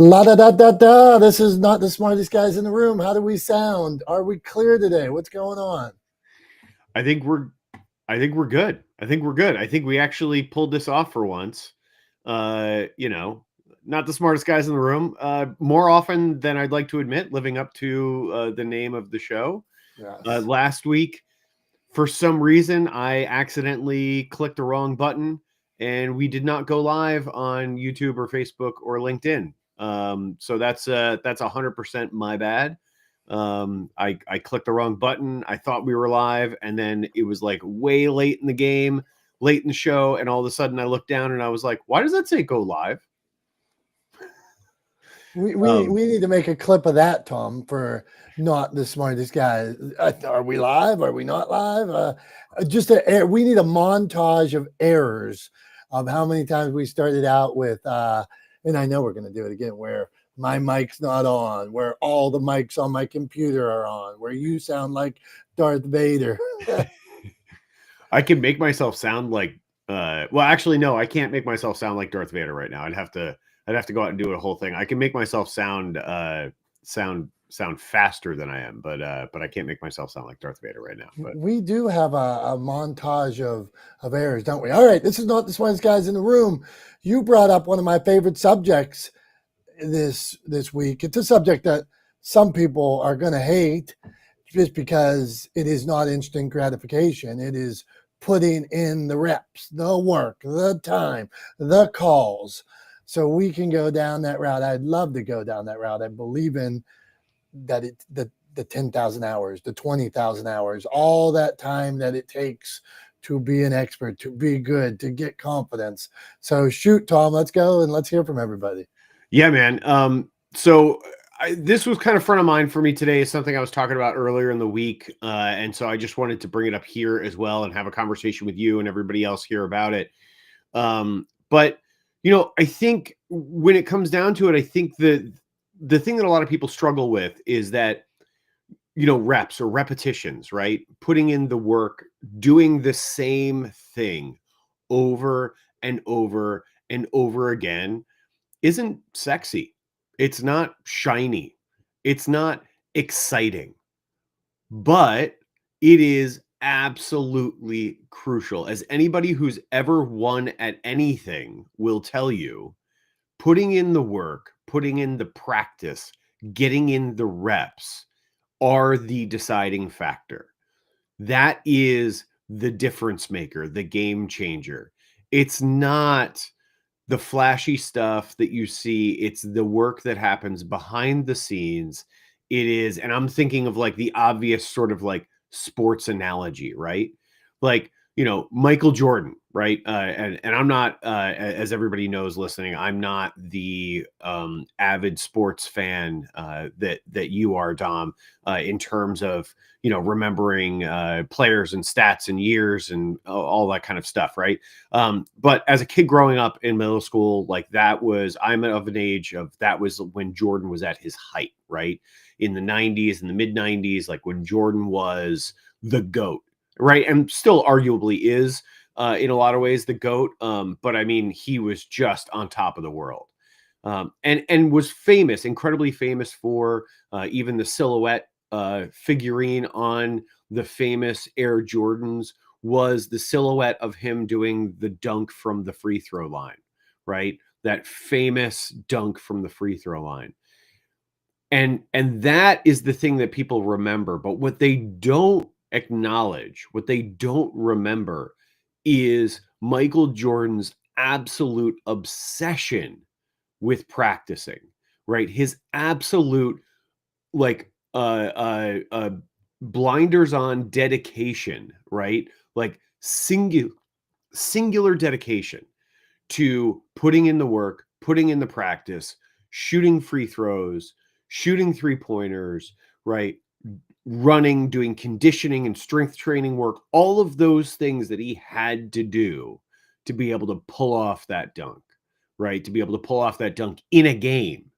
La da da da da. This is not the smartest guys in the room. How do we sound? Are we clear today? What's going on? I think we're good. I think we're good. I think we actually pulled this off for once. Not the smartest guys in the room. More often than I'd like to admit, living up to the name of the show. Yes. Last week, for some reason, I accidentally clicked the wrong button, and we did not go live on YouTube or Facebook or LinkedIn. So that's 100% my bad. I clicked the wrong button. I thought we were live, and then it was like way late in the game, late in the show, and all of a sudden I looked down and I was like, "Why does that say go live?" We need to make a clip of that, Tom, for not the smartest guy. Are we live? Are we not live? We need a montage of errors of how many times we started out with, and I know we're going to do it again, where my mic's not on, where all the mics on my computer are on, where you sound like Darth Vader. I can make myself sound like, well, actually, no, I can't make myself sound like Darth Vader right now. I'd have to go out and do a whole thing. I can make myself sound faster than I am, but I can't make myself sound like Darth Vader right now. But we do have a montage of errors, don't we? All right, this is not the smartest guys in the room. You brought up one of my favorite subjects this week. It's a subject that some people are going to hate just because it is not instant gratification. It is putting in the reps, the work, the time, the calls. So we can go down that route. I'd love to go down that route. I believe in that the 10,000 hours, the 20,000 hours, all that time that it takes to be an expert, to be good, to get confidence. So shoot, Tom, let's go and let's hear from everybody. Yeah, man. This was kind of front of mind for me today. Is something I was talking about earlier in the week. And so I just wanted to bring it up here as well and have a conversation with you and everybody else here about it. But I think when it comes down to it, I think the thing that a lot of people struggle with is that, reps or repetitions, right? Putting in the work, doing the same thing over and over and over again isn't sexy. It's not shiny. It's not exciting, but it is absolutely crucial. As anybody who's ever won at anything will tell you, putting in the work, putting in the practice, getting in the reps are the deciding factor. That is the difference maker, the game changer. It's not the flashy stuff that you see. It's the work that happens behind the scenes. It is, and I'm thinking of like the obvious sort of like sports analogy, right? Like, Michael Jordan, right? And I'm not, as everybody knows listening, I'm not the avid sports fan that you are, Dom, in terms of, remembering players and stats and years and all that kind of stuff, right? But as a kid growing up in middle school, like I'm of an age of that was when Jordan was at his height, right? In the 90s, in the mid 90s, like when Jordan was the GOAT, right? And still arguably is in a lot of ways the GOAT. But I mean, he was just on top of the world. And was famous, incredibly famous for even the silhouette figurine on the famous Air Jordans was the silhouette of him doing the dunk from the free throw line, right? That famous dunk from the free throw line. And that is the thing that people remember. But what they don't acknowledge, what they don't remember is Michael Jordan's absolute obsession with practicing, right? His absolute like blinders on dedication, right? Like singular dedication to putting in the work, putting in the practice, shooting free throws, shooting three-pointers, right? Running, doing conditioning and strength training work, all of those things that he had to do to be able to pull off that dunk, right? To be able to pull off that dunk in a game,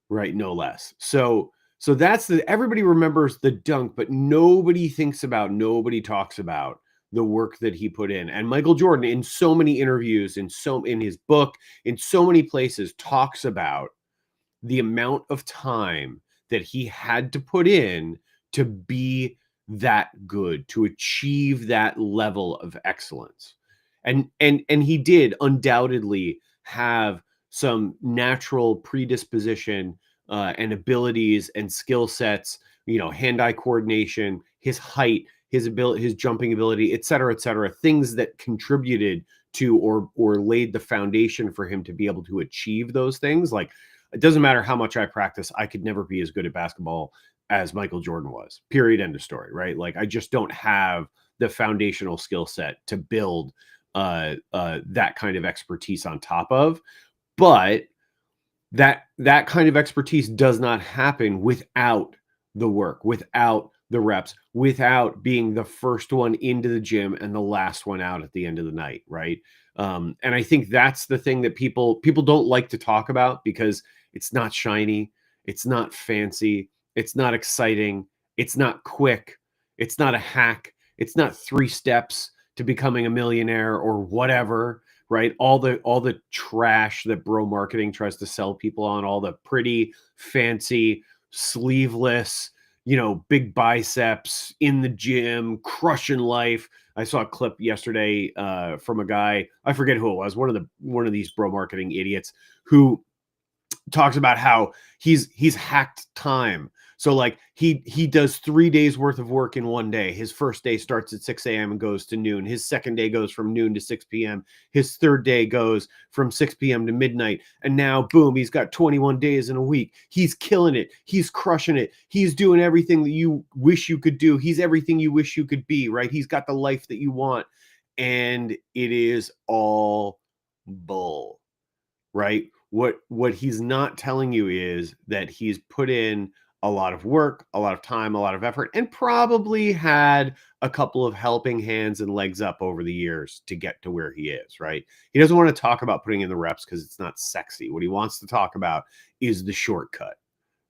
right? No less. So that's everybody remembers the dunk, but nobody talks about the work that he put in. And Michael Jordan, in so many interviews, in his book, in so many places, talks about the amount of time that he had to put in to be that good, to achieve that level of excellence. And he did undoubtedly have some natural predisposition and abilities and skill sets, hand-eye coordination, his height, his ability, his jumping ability, et cetera, things that contributed to or laid the foundation for him to be able to achieve those things. Like, it doesn't matter how much I practice, I could never be as good at basketball as Michael Jordan was. Period. End of story. Right? Like, I just don't have the foundational skill set to build that kind of expertise on top of. But that kind of expertise does not happen without the work, without the reps, without being the first one into the gym and the last one out at the end of the night, right? And I think that's the thing that people don't like to talk about, because it's not shiny, it's not fancy, it's not exciting, it's not quick, it's not a hack, it's not 3 steps to becoming a millionaire or whatever, right? All the trash that bro marketing tries to sell people on, all the pretty, fancy, sleeveless, big biceps in the gym, crushing life. I saw a clip yesterday from a guy, I forget who it was, one of these bro marketing idiots, who talks about how he's hacked time. So like he does 3 days worth of work in one day. His first day starts at 6 a.m. and goes to noon. His second day goes from noon to 6 p.m. His third day goes from 6 p.m. to midnight. And now, boom, he's got 21 days in a week. He's killing it. He's crushing it. He's doing everything that you wish you could do. He's everything you wish you could be, right? He's got the life that you want. And it is all bull, right? What he's not telling you is that he's put in a lot of work, a lot of time, a lot of effort, and probably had a couple of helping hands and legs up over the years to get to where he is, right? He doesn't want to talk about putting in the reps because it's not sexy. What he wants to talk about is the shortcut,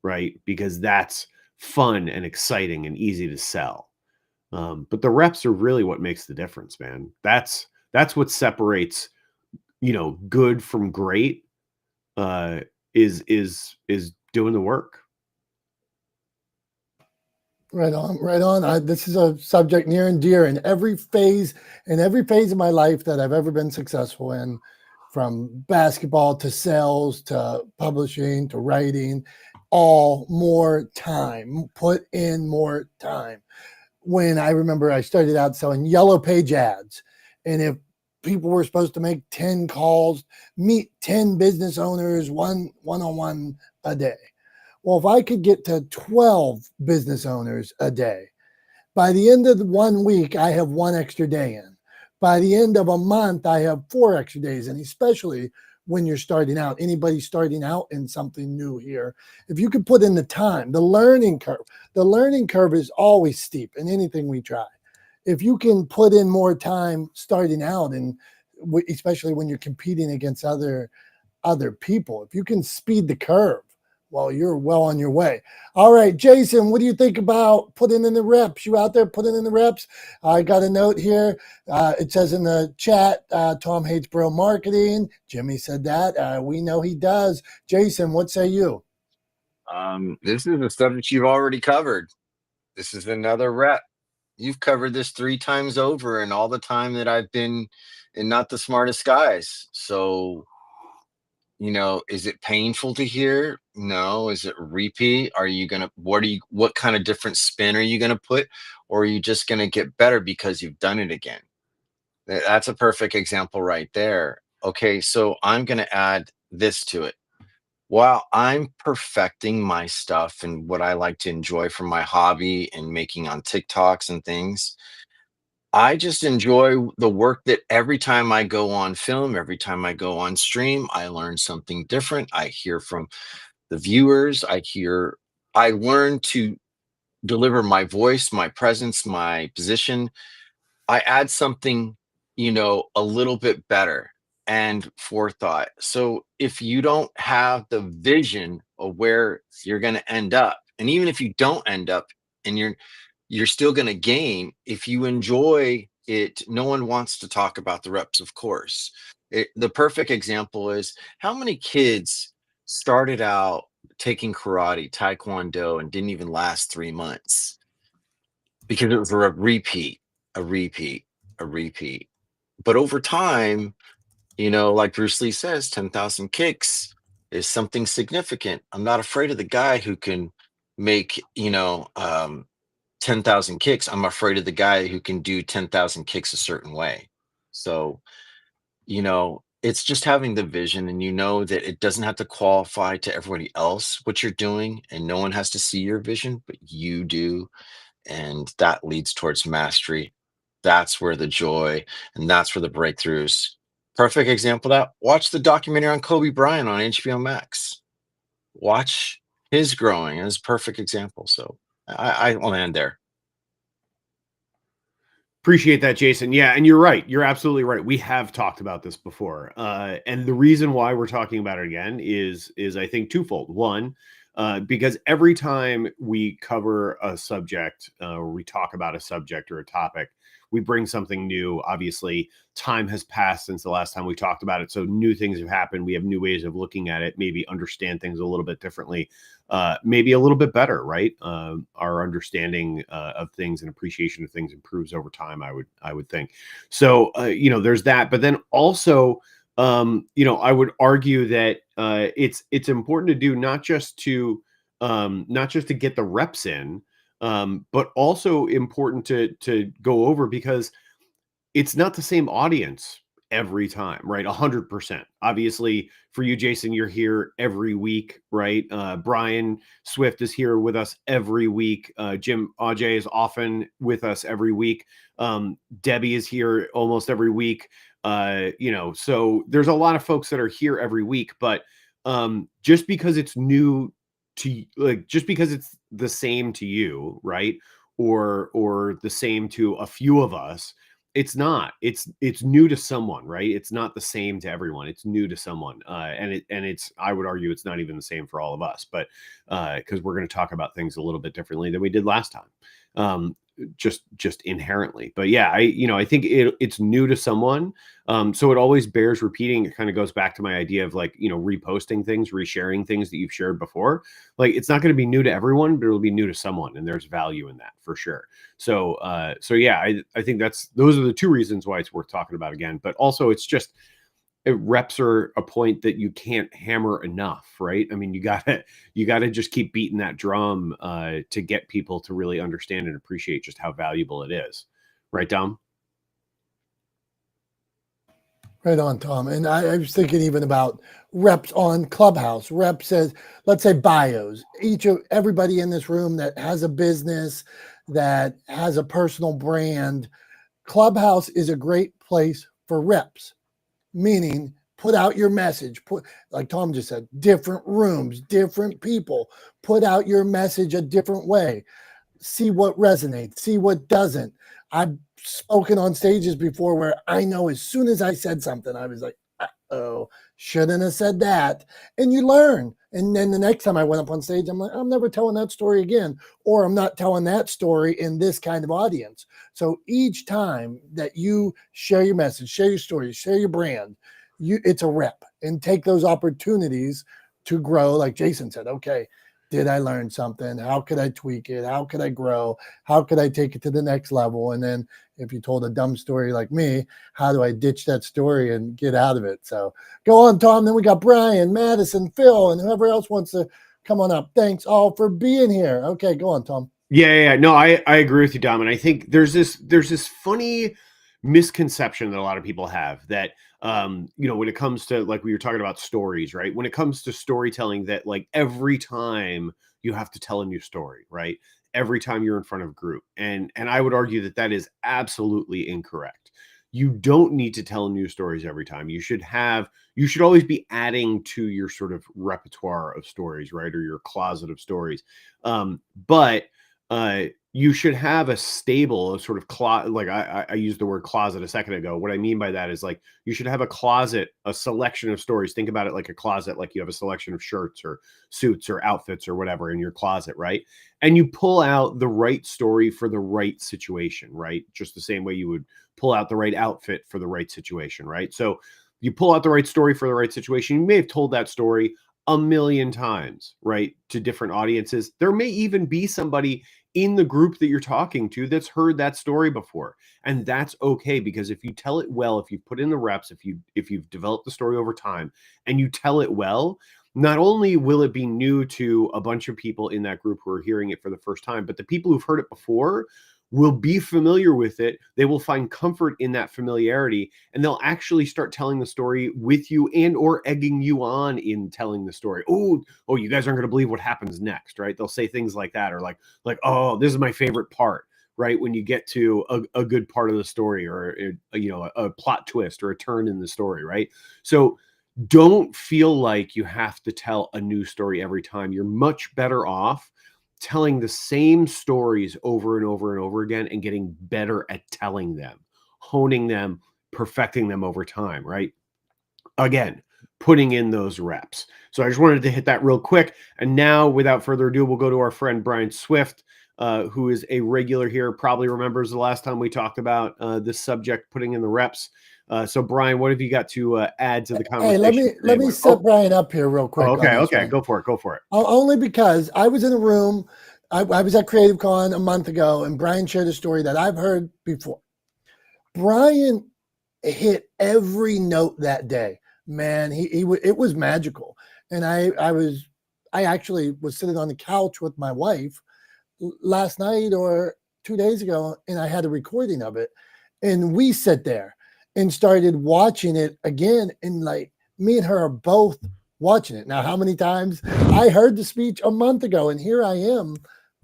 right? Because that's fun and exciting and easy to sell. But the reps are really what makes the difference, man. That's what separates, good from great, is doing the work. Right on, right on. This is a subject near and dear in every phase of my life that I've ever been successful in, from basketball to sales to publishing to writing. All more time. Put in more time. When I remember I started out selling yellow page ads, and if people were supposed to make 10 calls, meet 10 business owners, one-on-one a day. Well, if I could get to 12 business owners a day, by the end of the 1 week, I have 1 extra day in. By the end of a month, I have 4 extra days in, especially when you're starting out. Anybody starting out in something new here, if you could put in the time, the learning curve is always steep in anything we try. If you can put in more time starting out, and especially when you're competing against other people, if you can speed the curve, well, you're well on your way. All right, Jason, what do you think about putting in the reps? You out there putting in the reps? I got a note here. It says in the chat, Tom hates bro marketing. Jimmy said that. We know he does. Jason, what say you? This is a subject you've already covered. This is another rep. You've covered this 3 times over in all the time that I've been in Not the Smartest Guys. So, is it painful to hear? No. Is it repeat? What kind of different spin are you going to put? Or are you just going to get better because you've done it again? That's a perfect example right there. Okay, so I'm going to add this to it. While I'm perfecting my stuff and what I like to enjoy from my hobby and making on TikToks and things, I just enjoy the work that every time I go on film, every time I go on stream, I learn something different. I hear from the viewers. I learn to deliver my voice, my presence, my position. I add something, a little bit better and forethought. So if you don't have the vision of where you're going to end up, and even if you don't end up and you're still going to gain, if you enjoy it, no one wants to talk about the reps, of course. The perfect example is, how many kids started out taking karate, taekwondo, and didn't even last 3 months because it was a repeat, a repeat, a repeat. But over time, like Bruce Lee says, 10,000 kicks is something significant. I'm not afraid of the guy who can make, 10,000 kicks. I'm afraid of the guy who can do 10,000 kicks a certain way. So, it's just having the vision, and that it doesn't have to qualify to everybody else what you're doing, and no one has to see your vision, but you do. And that leads towards mastery. That's where the joy, and that's where the breakthroughs. Perfect example of that. Watch the documentary on Kobe Bryant on HBO Max. Watch his growing as a perfect example. So I'll land there. Appreciate that, Jason. Yeah, and you're right. You're absolutely right. We have talked about this before, and the reason why we're talking about it again is I think twofold. One, because every time we cover a subject or we talk about a subject or a topic, we bring something new. Obviously, time has passed since the last time we talked about it, so new things have happened. We have new ways of looking at it, maybe understand things a little bit differently, maybe a little bit better, right? Our understanding of things and appreciation of things improves over time, I would think. So, there's that. But then also, I would argue that it's important to do not just to get the reps in, but also important to go over, because it's not the same audience every time, right? 100%. Obviously, for you, Jason, you're here every week, right? Brian Swift is here with us every week. Jim Ajay is often with us every week. Debbie is here almost every week. So there's a lot of folks that are here every week, but just because it's new to, like, just because it's the same to you, right? Or the same to a few of us, it's not. It's new to someone, right? It's not the same to everyone. It's new to someone, and it's. I would argue it's not even the same for all of us, but because we're going to talk about things a little bit differently than we did last time, just inherently. But yeah, I think it's new to someone, so it always bears repeating. It kind of goes back to my idea of, like, reposting things, resharing things that you've shared before. Like, it's not going to be new to everyone, but it'll be new to someone, and there's value in that for sure. So yeah, I think those are the two reasons why it's worth talking about again. But also, it's just, reps are a point that you can't hammer enough, right? I mean, you gotta just keep beating that drum to get people to really understand and appreciate just how valuable it is, right, Dom? Right on, Tom. And I was thinking even about reps on Clubhouse. Reps as, let's say, bios. Everybody in this room that has a business, that has a personal brand, Clubhouse is a great place for reps, meaning put out your message. Like Tom just said, different rooms, different people. Put out your message a different way. See what resonates, see what doesn't. I've spoken on stages before where I know as soon as I said something, I was like, oh, shouldn't have said that. And you learn. And then the next time I went up on stage, I'm like, I'm never telling that story again, or I'm not telling that story in this kind of audience. So each time that you share your message, share your story, share your brand, it's a rep, and take those opportunities to grow. Like Jason said, okay, did I learn something? How could I tweak it? How could I grow? How could I take it to the next level? And then if you told a dumb story like me, how do I ditch that story and get out of it? So go on, Tom. Then we got Brian, Madison, Phil, and whoever else wants to come on up. Thanks all for being here. Okay, go on, Tom. Yeah. No, I agree with you, Dom. And I think there's this funny misconception that a lot of people have that, when it comes to, like, we were talking about stories, right? When it comes to storytelling, that, like, every time you have to tell a new story, right? Every time you're in front of a group. And I would argue that is absolutely incorrect. You don't need to tell new stories every time. You should always be adding to your sort of repertoire of stories, right? Or your closet of stories. But you should have a stable of sort of like I used the word closet a second ago. What I mean by that is, like, you should have a closet, a selection of stories. Think about it like a closet, like you have a selection of shirts or suits or outfits or whatever in your closet, right? And you pull out the right story for the right situation, right? Just the same way you would pull out the right outfit for the right situation, right? So you pull out the right story for the right situation. You may have told that story a million times, right, to different audiences. There may even be somebody in the group that you're talking to that's heard that story before. And that's okay, because if you tell it well, if you put in the reps, if you've developed the story over time and you tell it well, not only will it be new to a bunch of people in that group who are hearing it for the first time, but the people who've heard it before will be familiar with it. They will find comfort in that familiarity, and they'll actually start telling the story with you and or egging you on in telling the story. Oh, you guys aren't going to believe what happens next, right? They'll say things like that, or like, oh, this is my favorite part, right? When you get to a good part of the story, or a plot twist or a turn in the story, right? So don't feel like you have to tell a new story every time. You're much better off telling the same stories over and over and over again and getting better at telling them, honing them, perfecting them over time, right? Again, putting in those reps. So I just wanted to hit that real quick. And now, without further ado, we'll go to our friend Brian Swift, who is a regular here, probably remembers the last time we talked about this subject, putting in the reps. So Brian, what have you got to add to the conversation? Hey, let me set Brian up here real quick. Okay. Go for it. Only because I was in a room. I was at Creative Con a month ago, and Brian shared a story that I've heard before. Brian hit every note that day. Man, it was magical. And I actually was sitting on the couch with my wife last night or 2 days ago, and I had a recording of it. And we sat there and started watching it again. And like, me and her are both watching it. Now, how many times I heard the speech a month ago, and here I am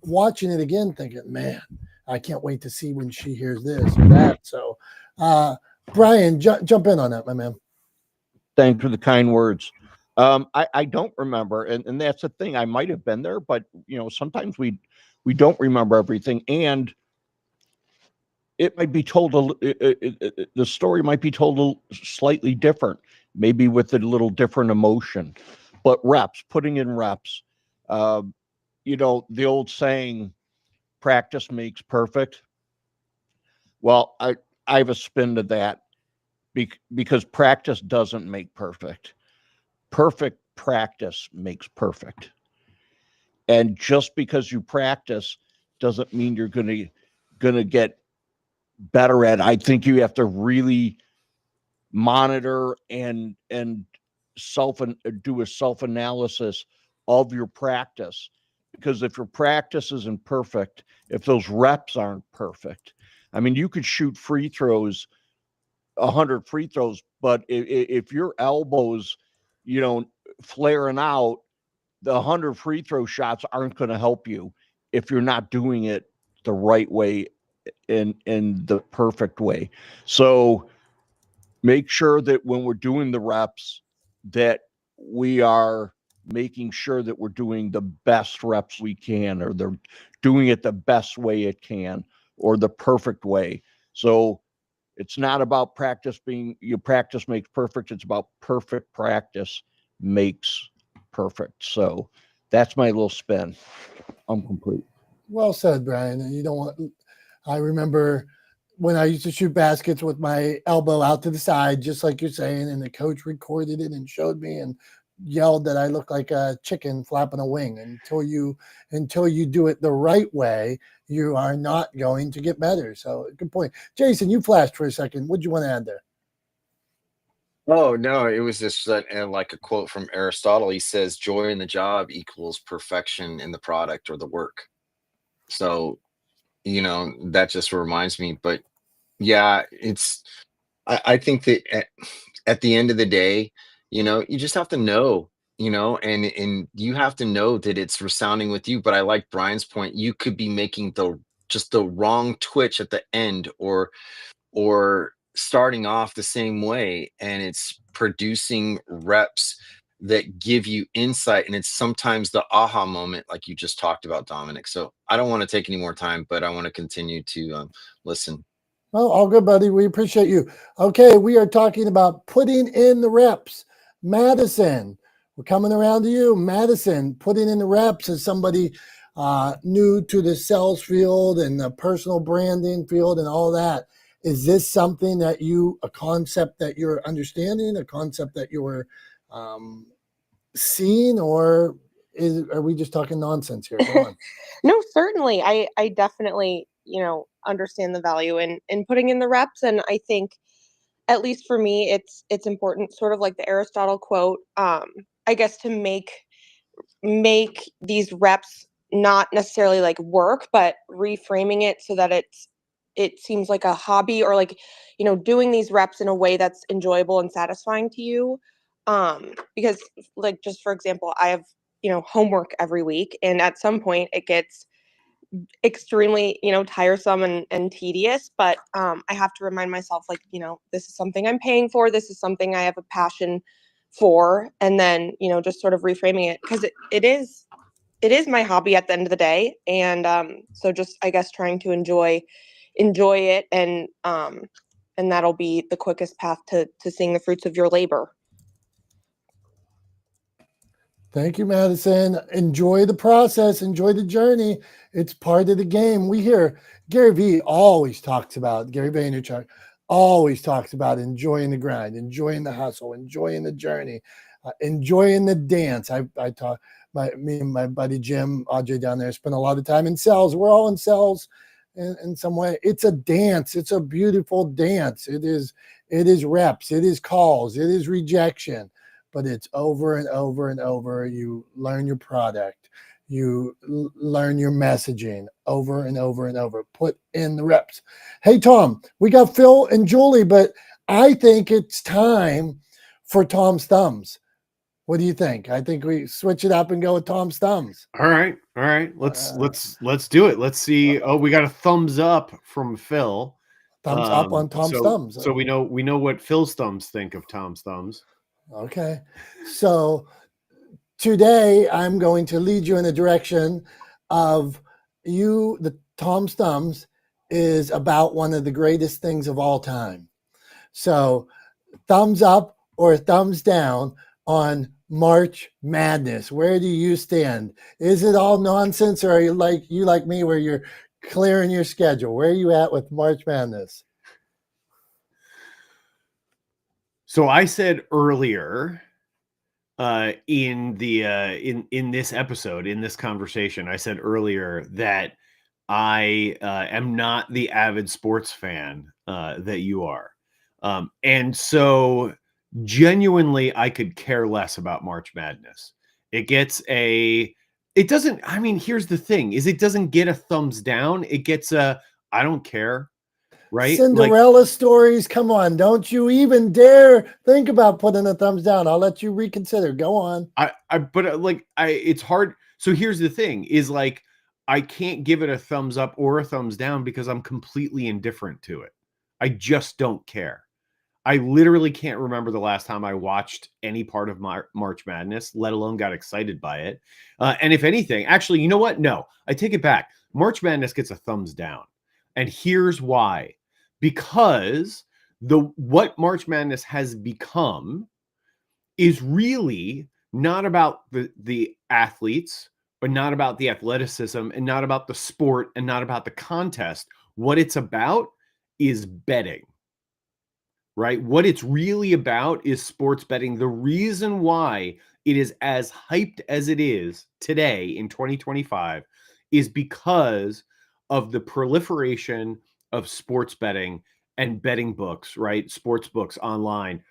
watching it again thinking, man, I can't wait to see when she hears this or that. So, Brian, jump in on that, my man. Thanks for the kind words. I don't remember, and that's the thing. I might have been there, but sometimes we don't remember everything, and it might be told the story might be told slightly different, maybe with a little different emotion. But putting in reps. The old saying, practice makes perfect. Well, I have a spin to that, because practice doesn't make perfect. Perfect practice makes perfect. And just because you practice doesn't mean you're gonna get better at it. I think you have to really monitor and do a self-analysis of your practice. Because if your practice isn't perfect, if those reps aren't perfect, I mean, you could shoot free throws, 100 free throws, but if your elbows, flaring out, the 100 free throw shots aren't going to help you if you're not doing it the right way, in the perfect way. So make sure that when we're doing the reps, that we are making sure that we're doing the best reps we can, or they're doing it the best way it can, or the perfect way. So it's not about practice makes perfect. It's about perfect practice makes perfect. So that's my little spin. I'm complete. Well said, Brian. I remember when I used to shoot baskets with my elbow out to the side, just like you're saying, and the coach recorded it and showed me and yelled that I look like a chicken flapping a wing. Until you do it the right way, you are not going to get better. So good point. Jason, you flashed for a second. What do you want to add there? Oh no, it was just like a quote from Aristotle. He says, "Joy in the job equals perfection in the product or the work." So, that just reminds me. But yeah, I think that at the end of the day, you just have to know, and you have to know that it's resounding with you. But I like Brian's point. You could be making just the wrong twitch at the end, or starting off the same way, and it's producing reps that give you insight, and it's sometimes the aha moment, like you just talked about, Dominic. So I don't want to take any more time, but I want to continue to listen. Oh, all good, buddy. We appreciate you. Okay, we are talking about putting in the reps. Madison, we're coming around to you. Madison, putting in the reps as somebody new to the sales field and the personal branding field and all that. Is this something a concept that you're understanding, a concept that you're seen, or are we just talking nonsense here? Go on. No, certainly. I definitely, understand the value in putting in the reps. And I think, at least for me, it's important, sort of like the Aristotle quote, I guess, to make these reps not necessarily like work, but reframing it so that it seems like a hobby, or like, doing these reps in a way that's enjoyable and satisfying to you. Because, like, just for example, I have, homework every week, and at some point it gets extremely, tiresome and tedious, but I have to remind myself, like, this is something I'm paying for, this is something I have a passion for, and then, just sort of reframing it, because it is my hobby at the end of the day. And so just, I guess, trying to enjoy it, and that'll be the quickest path to seeing the fruits of your labor. Thank you, Madison. Enjoy the process. Enjoy the journey. It's part of the game. We hear Gary Vaynerchuk always talks about enjoying the grind, enjoying the hustle, enjoying the journey, enjoying the dance. Me and my buddy Jim Audrey down there spend a lot of time in cells. We're all in cells in some way. It's a dance. It's a beautiful dance. It is reps. It is calls. It is rejection. But it's over and over and over. You learn your product. You learn your messaging over and over and over. Put in the reps. Hey, Tom, we got Phil and Julie, but I think it's time for Tom's Thumbs. What do you think? I think we switch it up and go with Tom's Thumbs. All right. Let's do it. Let's see. Oh, we got a thumbs up from Phil. Thumbs up on Tom's Thumbs. So we know what Phil's thumbs think of Tom's Thumbs. Okay. So today I'm going to lead you in the direction of the Tom's Thumbs is about one of the greatest things of all time. So thumbs up or thumbs down on March Madness. Where do you stand? Is it all nonsense, or are you like me where you're clearing your schedule? Where are you at with March Madness? So I said earlier in this episode, in this conversation, I said earlier that I am not the avid sports fan that you are. And so genuinely, I could care less about March Madness. Here's the thing, is it doesn't get a thumbs down. It gets I don't care. Right? Cinderella stories. Come on. Don't you even dare think about putting a thumbs down. I'll let you reconsider. Go on. It's hard. So here's the thing is, like, I can't give it a thumbs up or a thumbs down because I'm completely indifferent to it. I just don't care. I literally can't remember the last time I watched any part of March Madness, let alone got excited by it. And if anything, actually, you know what? No, I take it back. March Madness gets a thumbs down. And here's why. Because what March Madness has become is really not about the athletes, but not about the athleticism, and not about the sport, and not about the contest. What it's about is betting, right? What it's really about is sports betting. The reason why it is as hyped as it is today in 2025 is because of the proliferation of sports betting and betting books, right? Sports books online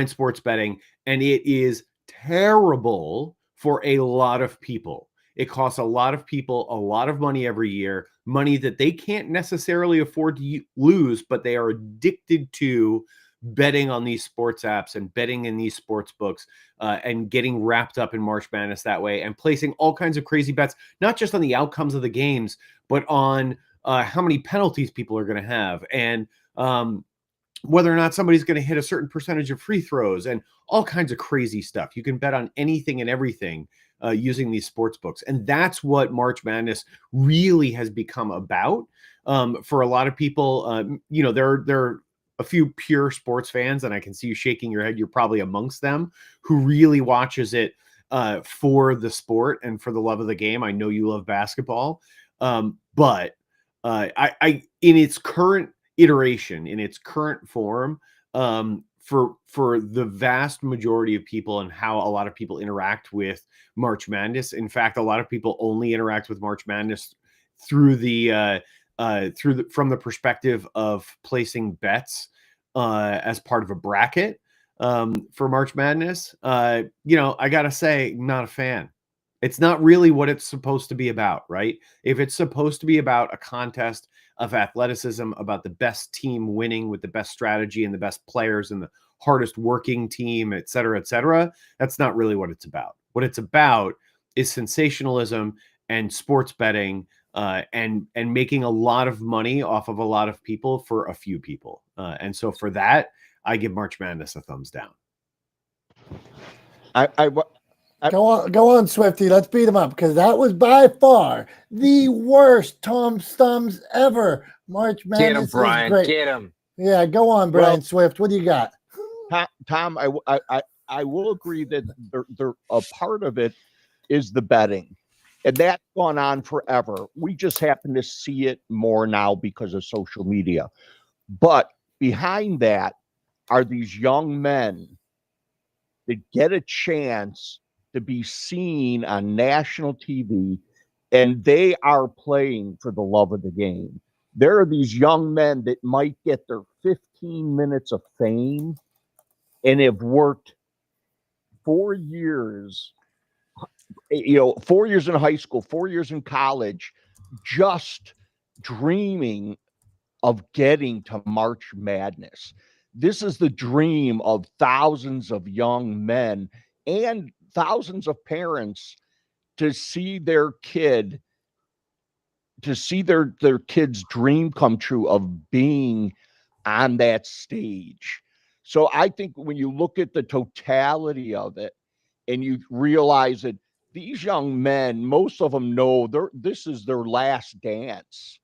sports betting. And it is terrible for a lot of people. It costs a lot of people a lot of money every year, money that they can't necessarily afford to lose, but they are addicted to betting on these sports apps and betting in these sports books and getting wrapped up in March Madness that way, and placing all kinds of crazy bets, not just on the outcomes of the games, but on how many penalties people are going to have, and whether or not somebody's going to hit a certain percentage of free throws, and all kinds of crazy stuff. You can bet on anything and everything using these sports books. And that's what March Madness really has become about. For a lot of people, there are a few pure sports fans, and I can see you shaking your head. You're probably amongst them, who really watches it for the sport and for the love of the game. I know you love basketball, but in its current iteration, in its current form, for the vast majority of people and how a lot of people interact with March Madness. In fact, a lot of people only interact with March Madness through from the perspective of placing bets as part of a bracket for March Madness. I gotta say, not a fan. It's not really what it's supposed to be about, right? If it's supposed to be about a contest of athleticism, about the best team winning with the best strategy and the best players and the hardest working team, et cetera, that's not really what it's about. What it's about is sensationalism and sports betting and making a lot of money off of a lot of people for a few people. And so for that, I give March Madness a thumbs down. Go on, Swifty. Let's beat him up because that was by far the worst Tom's thumbs ever. March Madness Get him, Brian. is great. Get him. Yeah, go on, Brian Swift. What do you got? Tom, I will agree that a part of it is the betting, and that's gone on forever. We just happen to see it more now because of social media. But behind that are these young men that get a chance to be seen on national TV, and they are playing for the love of the game. There are these young men that might get their 15 minutes of fame and have worked 4 years, 4 years in high school, 4 years in college, just dreaming of getting to March Madness. This is the dream of thousands of young men and thousands of parents to see their kid's dream come true of being on that stage. So I think when you look at the totality of it and you realize that these young men, most of them know this is their last dance.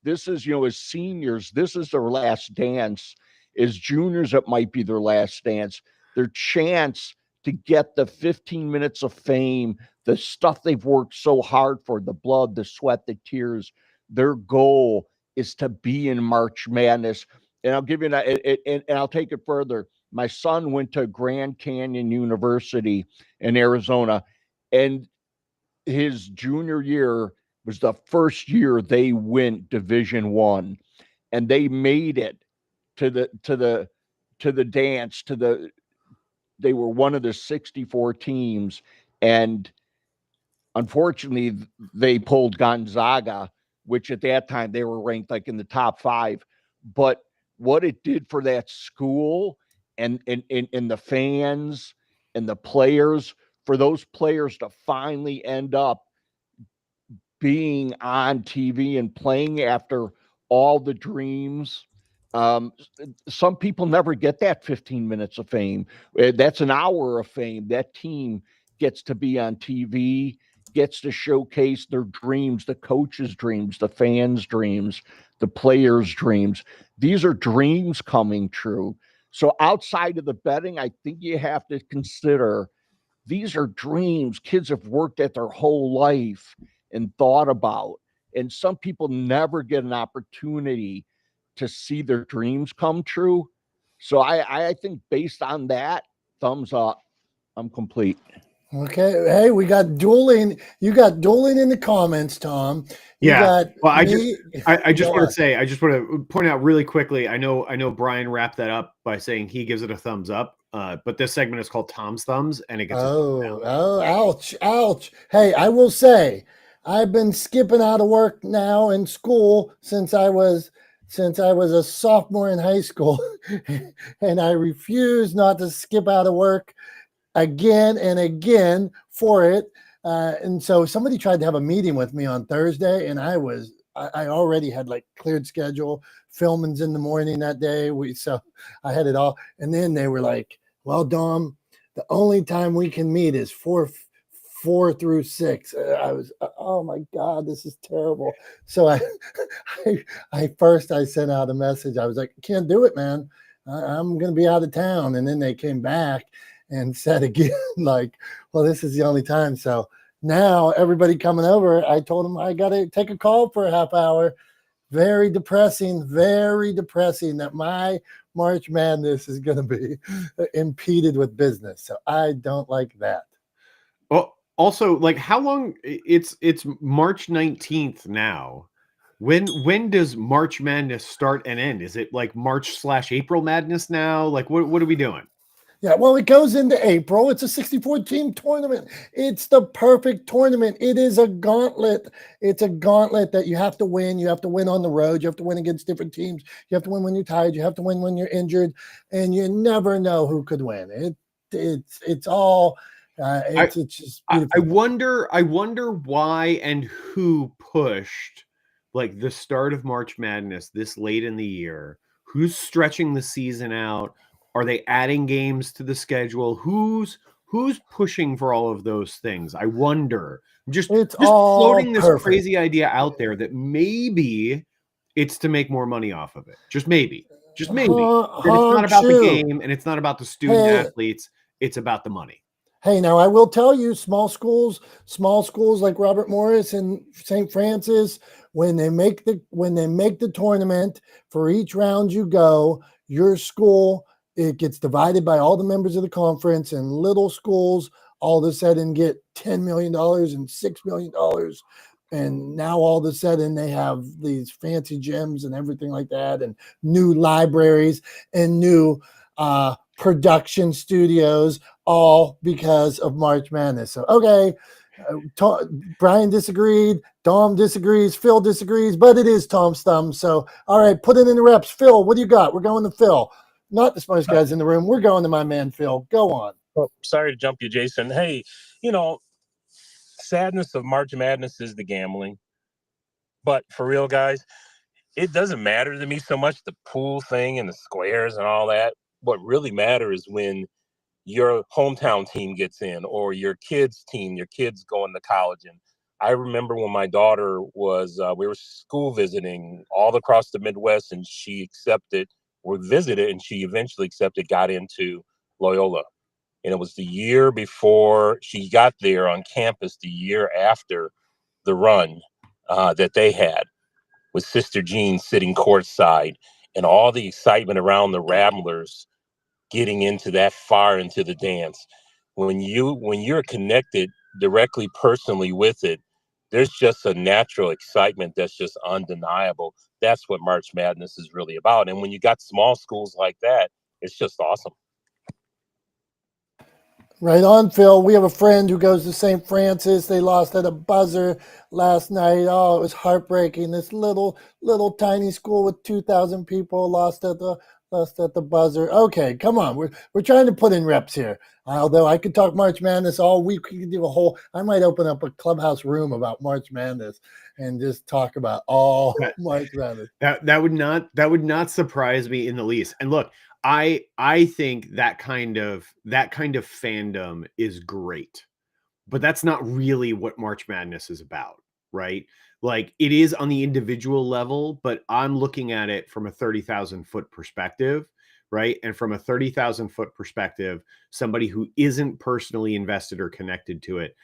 This is, as seniors, this is their last dance. As juniors, it might be their last dance. Their chance to get the 15 minutes of fame, the stuff they've worked so hard for, the blood, the sweat, the tears. Their goal is to be in March Madness. And I'll give you and I'll take it further. My son went to Grand Canyon University in Arizona, and his junior year was the first year they went Division I, and they made it to the dance, they were one of the 64 teams, and unfortunately they pulled Gonzaga, which at that time they were ranked like in the top 5. But what it did for that school and the fans and the players, for those players to finally end up being on TV and playing after all the dreams. Some people never get that 15 minutes of fame. That's an hour of fame. That team gets to be on TV, gets to showcase their dreams, the coaches' dreams, the fans' dreams, the players' dreams. These are dreams coming true. So outside of the betting, I think you have to consider these are dreams kids have worked at their whole life and thought about. And some people never get an opportunity to see their dreams come true. So I think based on that, thumbs up. I'm complete. Okay. Hey, we got dueling. You got dueling in the comments, Tom. Well, I just want to point out really quickly. I know Brian wrapped that up by saying he gives it a thumbs up. But this segment is called Tom's Thumbs, and it gets ouch. Hey, I will say I've been skipping out of work now in school since I was a sophomore in high school, and I refuse not to skip out of work again and again for it. And so somebody tried to have a meeting with me on Thursday, and I already had like cleared schedule, filmings in the morning that day. So I had it all. And then they were like, well, Dom, the only time we can meet is 4 through 6. I was, oh my God, this is terrible. So I sent out a message. I was like, can't do it, man. I'm going to be out of town. And then they came back and said again, like, well, this is the only time. So now everybody coming over, I told them I got to take a call for a half hour. Very depressing that my March Madness is going to be impeded with business. So I don't like that. Well, also, like, how long? It's March 19th now. When does March Madness start and end? Is it like March/April Madness now? Like, what are we doing? Yeah, well, it goes into April. It's a 64-team tournament. It's the perfect tournament. It is a gauntlet. It's a gauntlet that you have to win. You have to win on the road. You have to win against different teams. You have to win when you're tired. You have to win when you're injured, and you never know who could win. It's all. It's just beautiful. I wonder why and who pushed like the start of March Madness this late in the year. Who's stretching the season out? Are they adding games to the schedule? Who's pushing for all of those things? I wonder. Just all floating this perfect. crazy idea out there that maybe it's to make more money off of it. Just maybe. Just maybe. That it's not about the game and it's not about the student athletes. It's about the money. Hey, now I will tell you, small schools like Robert Morris and St. Francis, when they make the tournament, for each round you go, your school, it gets divided by all the members of the conference, and little schools all of a sudden get $10 million and $6 million. And now all of a sudden they have these fancy gyms and everything like that, and new libraries and new production studios, all because of March Madness. So, okay, Brian disagreed, Dom disagrees, Phil disagrees, but it is Tom's thumb. So, all right, put it in the reps. Phil, what do you got? We're going to Phil. Not the smartest guys in the room. We're going to my man, Phil. Go on. Oh, sorry to jump you, Jason. Hey, sadness of March Madness is the gambling. But for real, guys, it doesn't matter to me so much the pool thing and the squares and all that. What really matters is when your hometown team gets in, or your kids' team, your kids going to college. And I remember when my daughter was, we were school visiting all across the Midwest, and she accepted, or visited, and she eventually accepted, got into Loyola. And it was the year before she got there on campus, the year after the run that they had, with Sister Jean sitting courtside, and all the excitement around the Ramblers getting into that far into the dance. When you're connected directly personally with it, there's just a natural excitement that's just undeniable. That's what March Madness is really about. And when you got small schools like that, it's just awesome. Right on, Phil. We have a friend who goes to St. Francis. They lost at a buzzer last night. Oh, it was heartbreaking. This little tiny school with 2,000 people lost at the buzzer. Okay, come on. We're trying to put in reps here. Although I could talk March Madness all week. We could do I might open up a clubhouse room about March Madness and just talk about all March Madness. That would not surprise me in the least. And look, I think that kind of fandom is great, but that's not really what March Madness is about, right? Like, it is on the individual level, but I'm looking at it from a 30,000-foot perspective, right? And from a 30,000-foot perspective, somebody who isn't personally invested or connected to it,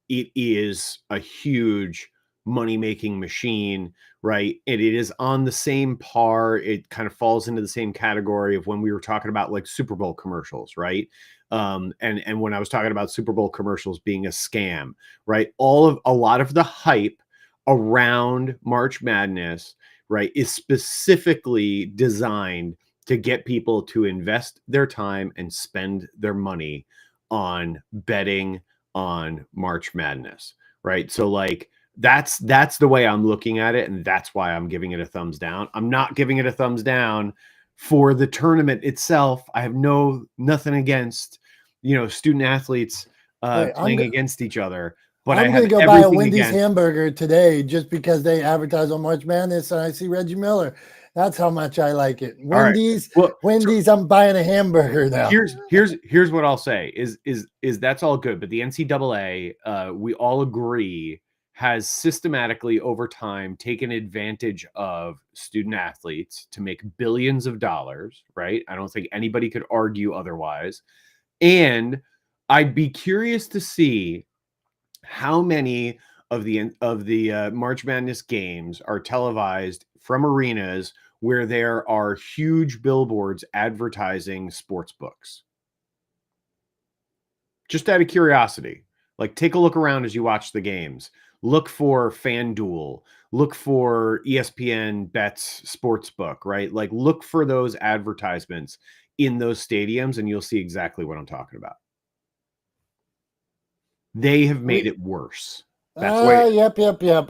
it is a huge money-making machine, right? And it is on the same par. It kind of falls into the same category of when we were talking about like Super Bowl commercials, right? And when I was talking about Super Bowl commercials being a scam, right? A lot of the hype around March Madness, right, is specifically designed to get people to invest their time and spend their money on betting on March Madness, right? So like, that's the way I'm looking at it, and that's why I'm giving it a thumbs down. I'm not giving it a thumbs down for the tournament itself. I have nothing against, student athletes playing against each other. But I'm going to go buy a Wendy's hamburger today just because they advertise on March Madness and I see Reggie Miller. That's how much I like it. Wendy's, right. Wendy's, I'm buying a hamburger now. Here's what I'll say is that's all good, but the NCAA, we all agree, has systematically over time taken advantage of student athletes to make billions of dollars, right? I don't think anybody could argue otherwise. And I'd be curious to see how many of the March Madness games are televised from arenas where there are huge billboards advertising sports books? Just out of curiosity, like take a look around as you watch the games. Look for FanDuel, look for ESPN Bets Sportsbook, right? Like look for those advertisements in those stadiums and you'll see exactly what I'm talking about. They have made it worse. That's why. Yep.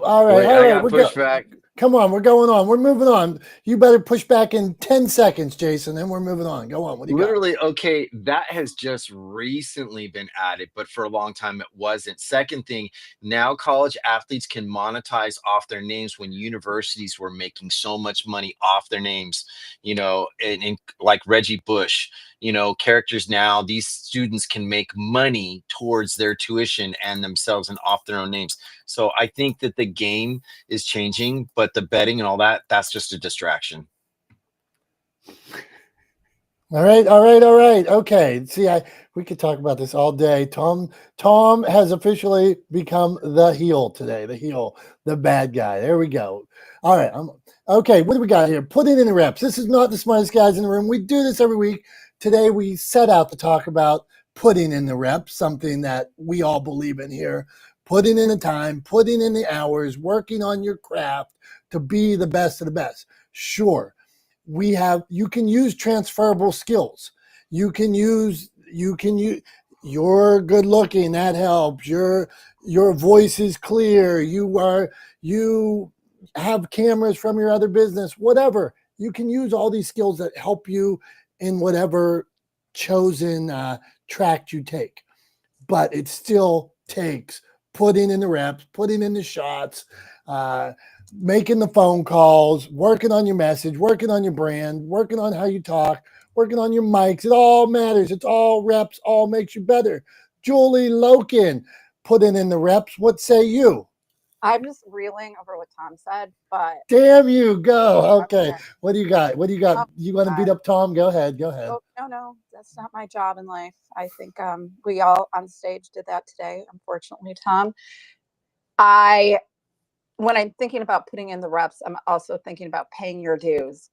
All right, Wait, all I right. got pushback. Come on, we're going on. We're moving on. You better push back in 10 seconds, Jason, then we're moving on. Go on. What do you got? Literally, okay, that has just recently been added, but for a long time it wasn't. Second thing, now college athletes can monetize off their names when universities were making so much money off their names, you know, and like Reggie Bush, you know, characters now, these students can make money towards their tuition and themselves and off their own names. So I think that the game is changing, but the betting and all that, that's just a distraction. All right. Okay. See, we could talk about this all day. Tom has officially become the heel today. The bad guy. There we go. All right. Okay. What do we got here? Put it in the reps. This is not the smartest guys in the room. We do this every week. Today we set out to talk about putting in the reps, something that we all believe in here. Putting in the time, putting in the hours, working on your craft to be the best of the best. Sure. You can use transferable skills. You can use you're good looking, that helps. Your voice is clear. You have cameras from your other business, whatever. You can use all these skills that help you in whatever chosen track you take. But it still takes putting in the reps, putting in the shots, making the phone calls, working on your message, working on your brand, working on how you talk, working on your mics. It all matters. It's all reps, all makes you better. Julie Loken, putting in the reps. What say you? I'm just reeling over what Tom said, but Damn you, go. Okay. Okay. What do you got? You want to beat up Tom? Go ahead. Oh, no, that's not my job in life. I think we all on stage did that today, unfortunately, Tom. When I'm thinking about putting in the reps, I'm also thinking about paying your dues.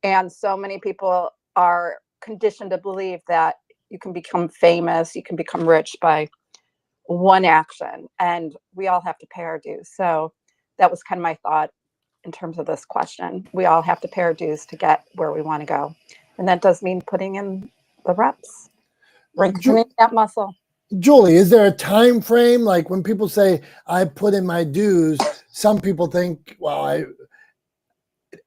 And so many people are conditioned to believe that you can become famous, you can become rich by one action, and we all have to pay our dues. So that was kind of my thought in terms of this question. We all have to pay our dues to get where we want to go. And that does mean putting in the reps, strengthening that muscle. Julie, is there a time frame? Like when people say I put in my dues, some people think, well,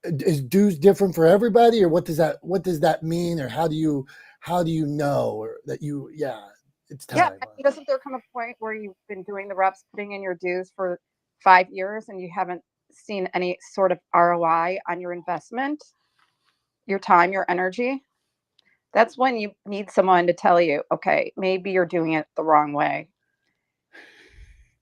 is dues different for everybody, or what does that mean, or how do you know, or that it's time? Yeah, doesn't there come a point where you've been doing the reps, putting in your dues for 5 years, and you haven't seen any sort of ROI on your investment, your time, your energy? That's when you need someone to tell you, okay, maybe you're doing it the wrong way.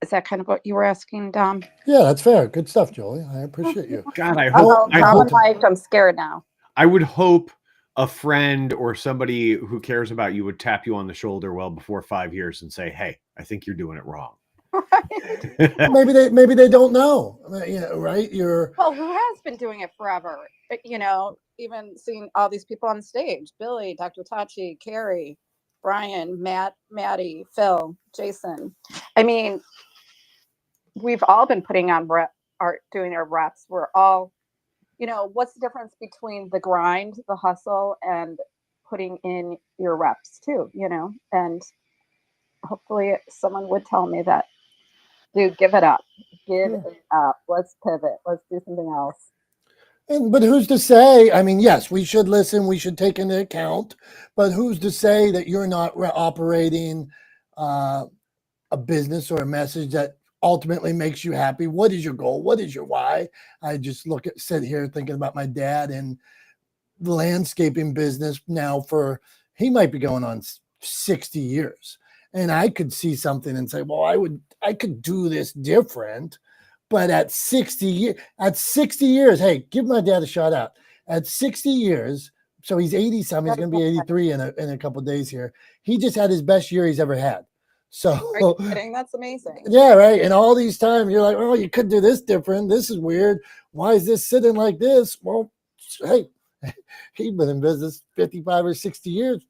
Is that kind of what you were asking, Dom? Yeah, that's fair. Good stuff, Julie. I appreciate you. God, I'm scared now. I would hope a friend or somebody who cares about you would tap you on the shoulder well before 5 years and say, hey, I think you're doing it wrong. maybe they don't know. Right? Well, who has been doing it forever? Even seeing all these people on stage: Billy, Dr. Tachi, Carrie, Brian, Matt, Maddie, Phil, Jason. I mean, we've all been putting on doing our reps. We're all, what's the difference between the grind, the hustle, and putting in your reps too, and hopefully someone would tell me that, dude, give it up. It up. Let's pivot. Let's do something else. But who's to say? I mean, yes, we should listen. We should take into account. But who's to say that you're not operating a business or a message that ultimately makes you happy? What is your goal? What is your why? I just sit here thinking about my dad in the landscaping business now he might be going on 60 years. And I could see something and say, well, I could do this different. But at 60 years, hey, give my dad a shout out. At 60 years, so he's 80 something, he's going to be 83 in a couple of days here. He just had his best year he's ever had. So are you kidding? That's amazing. Yeah, right. And all these times you're like, oh, you could do this different. This is weird. Why is this sitting like this? Well, hey, he's been in business 55 or 60 years.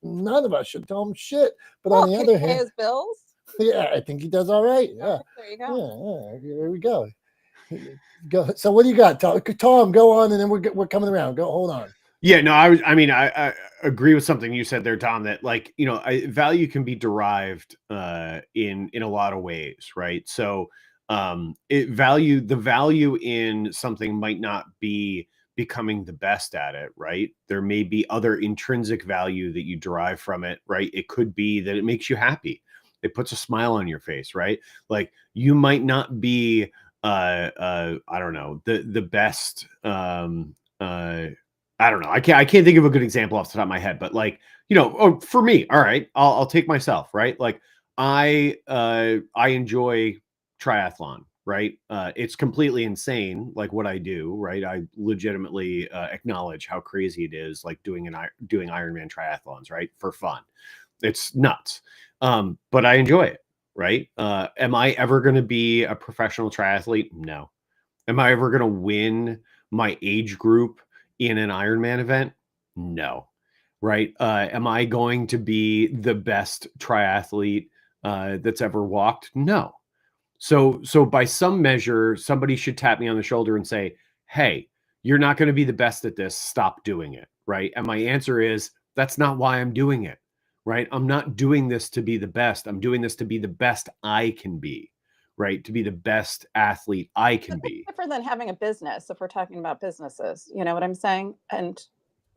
None of us should tell him shit. But Well, on the can other he pay hand, his bills? yeah, I think he does all right. Yeah. There you go. Yeah, there we go. Go. So what do you got, Tom? Go on, and then we're coming around. Go. Hold on. Yeah, no, I agree with something you said there, Tom, that like, value can be derived in a lot of ways, right? So the value in something might not be becoming the best at it, right? There may be other intrinsic value that you derive from it, right? It could be that it makes you happy. It puts a smile on your face, right? Like you might not be I don't know, the best I don't know. I can't think of a good example off the top of my head, but like, for me, all right, I'll take myself, right? Like I enjoy triathlon, right? It's completely insane, like what I do, right? I legitimately acknowledge how crazy it is, like doing Ironman triathlons, right? For fun. It's nuts. But I enjoy it, right? Am I ever going to be a professional triathlete? No. Am I ever going to win my age group in an Ironman event? No. Right? Am I going to be the best triathlete that's ever walked? No. So by some measure, somebody should tap me on the shoulder and say, "Hey, you're not going to be the best at this. Stop doing it." Right? And my answer is, that's not why I'm doing it. Right? I'm not doing this to be the best. I'm doing this to be the best I can be. Right? To be the best athlete I can be. Different than having a business, if we're talking about businesses. You know what I'm saying? And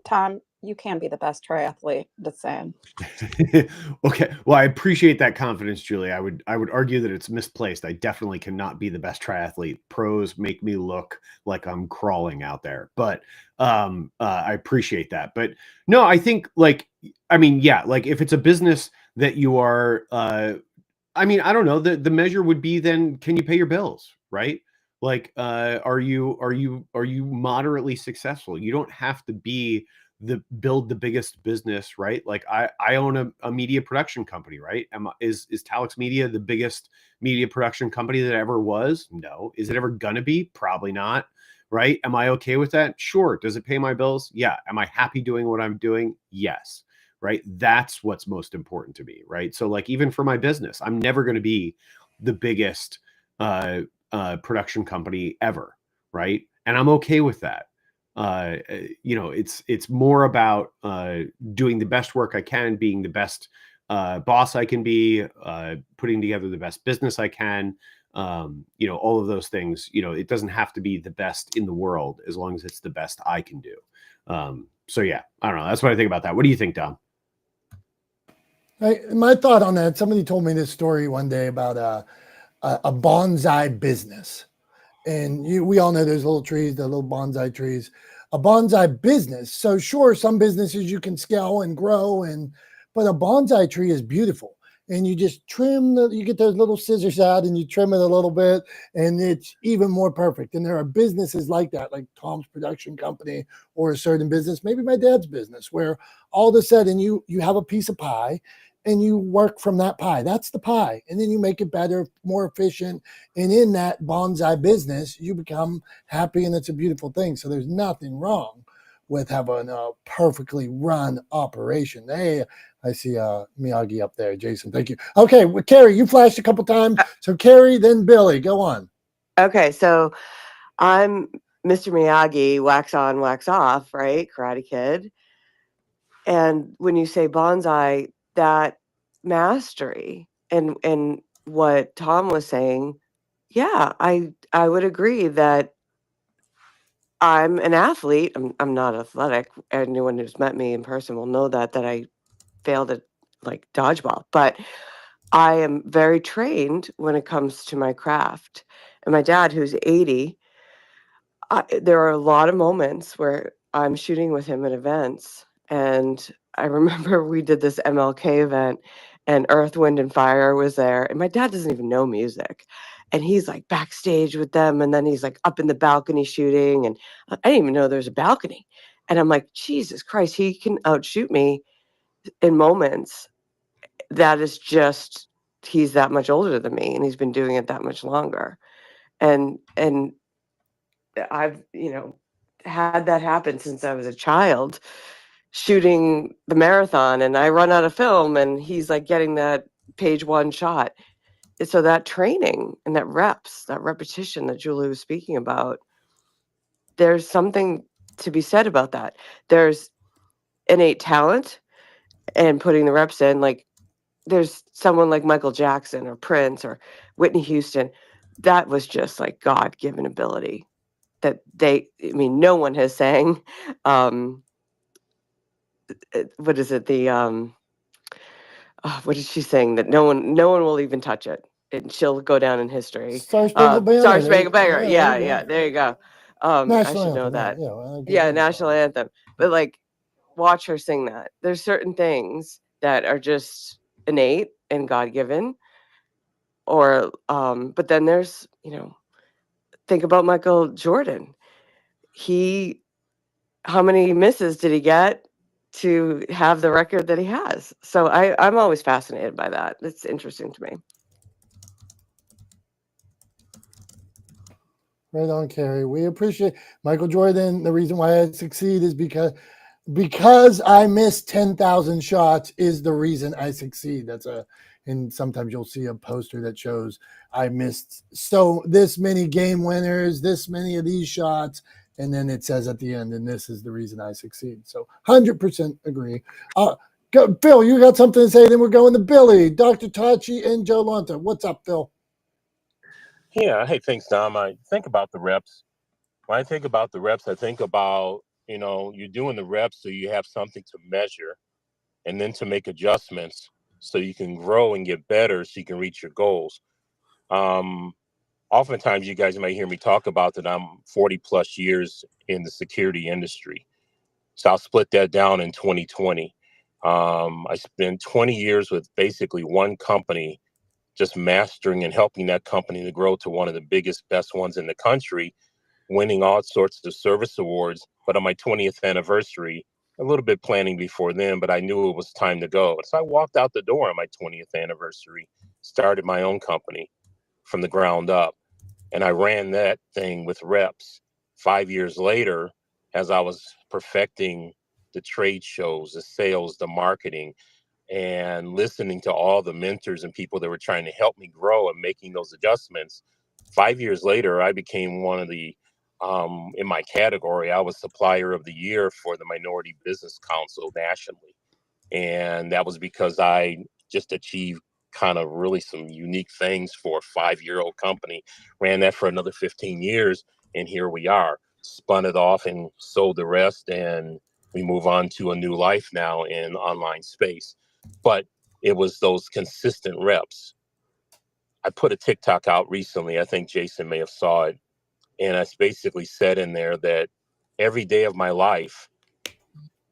Tom, you can be the best triathlete. Just saying. Okay. Well, I appreciate that confidence, Julie. I would argue that it's misplaced. I definitely cannot be the best triathlete. Pros make me look like I'm crawling out there. But I appreciate that. But no, I think like if it's a business that you are I don't know. The measure would be then, can you pay your bills, right? Like are you moderately successful? You don't have to be build the biggest business, right? Like I own a media production company, right? Is Talex Media the biggest media production company that ever was? No. Is it ever gonna be? Probably not, right? Am I okay with that? Sure. Does it pay my bills? Yeah. Am I happy doing what I'm doing? Yes. Right. That's what's most important to me, right? So like even for my business, I'm never going to be the biggest production company ever, right? And I'm okay with that. It's more about doing the best work I can, being the best boss I can be, putting together the best business I can. All of those things. It doesn't have to be the best in the world as long as it's the best I can do. So yeah, I don't know. That's what I think about that. What do you think, Dom? My thought on that, somebody told me this story one day about a bonsai business. And we all know those little trees, the little bonsai trees, a bonsai business. So sure, some businesses you can scale and grow, but a bonsai tree is beautiful. And you just you get those little scissors out and you trim it a little bit, and it's even more perfect. And there are businesses like that, like Tom's production company or a certain business, maybe my dad's business, where all of a sudden you have a piece of pie and you work from that pie. That's the pie. And then you make it better, more efficient. And in that bonsai business, you become happy, and it's a beautiful thing. So there's nothing wrong with having a perfectly run operation. Hey, I see Miyagi up there. Jason, thank you. Okay, well, Carrie, you flashed a couple times. So Carrie, then Billy, go on. Okay, so I'm Mr. Miyagi, wax on, wax off, right? Karate Kid. And when you say bonsai, that mastery and what Tom was saying, yeah, I would agree that I'm an athlete. I'm not athletic. Anyone who's met me in person will know that I failed at like dodgeball, but I am very trained when it comes to my craft. And my dad, who's 80, there are a lot of moments where I'm shooting with him at events. And I remember we did this MLK event and Earth, Wind, and Fire was there. And my dad doesn't even know music. And he's like backstage with them. And then he's like up in the balcony shooting. And I didn't even know there's a balcony. And I'm like, Jesus Christ, he can outshoot me in moments. That is just, he's that much older than me. And he's been doing it that much longer. And I've, had that happen since I was a child, shooting the marathon, and I run out of film, and he's like getting that page one shot. And so that training and that repetition that Julie was speaking about, there's something to be said about that. There's innate talent and putting the reps in. Like, there's someone like Michael Jackson or Prince or Whitney Houston. That was just like God-given ability that no one has sang. What is it? What is she saying? That no one will even touch it, and she'll go down in history. Star Spangled Banner. Star Spangled Banner. Yeah, Yeah, there you go. I National should know anthem. that. Yeah, well, Yeah, national anthem. But like, watch her sing that. There's certain things that are just innate and God-given, or but then there's, think about Michael Jordan. How many misses did he get to have the record that he has? So I'm always fascinated by that. It's interesting to me. Right on, Carrie. We appreciate Michael Jordan. The reason why I succeed is because I missed 10,000 shots is the reason I succeed. And sometimes you'll see a poster that shows I missed so this many game winners, this many of these shots, and then it says at the end, and this is the reason I succeed. So 100% agree. Phil, you got something to say? Then we're going to Billy, Dr. Tachi, and Joe Lonta. What's up, Phil? Yeah. Hey, thanks, Dom. I think about the reps. When I think about the reps, I think about, you're doing the reps so you have something to measure and then to make adjustments so you can grow and get better so you can reach your goals. Oftentimes, you guys might hear me talk about that I'm 40 plus years in the security industry. So I'll split that down in 2020. I spent 20 years with basically one company, just mastering and helping that company to grow to one of the biggest, best ones in the country, winning all sorts of service awards. But on my 20th anniversary, a little bit planning before then, but I knew it was time to go. So I walked out the door on my 20th anniversary, started my own company from the ground up. And I ran that thing with reps. 5 years later, as I was perfecting the trade shows, the sales, the marketing, and listening to all the mentors and people that were trying to help me grow and making those adjustments. 5 years later, I became one of the, in my category, I was Supplier of the Year for the Minority Business Council nationally. And that was because I just achieved kind of really some unique things for a 5-year-old company, ran that for another 15 years. And here we are, spun it off and sold the rest. And we move on to a new life now in online space. But it was those consistent reps. I put a TikTok out recently. I think Jason may have saw it. And I basically said in there that every day of my life,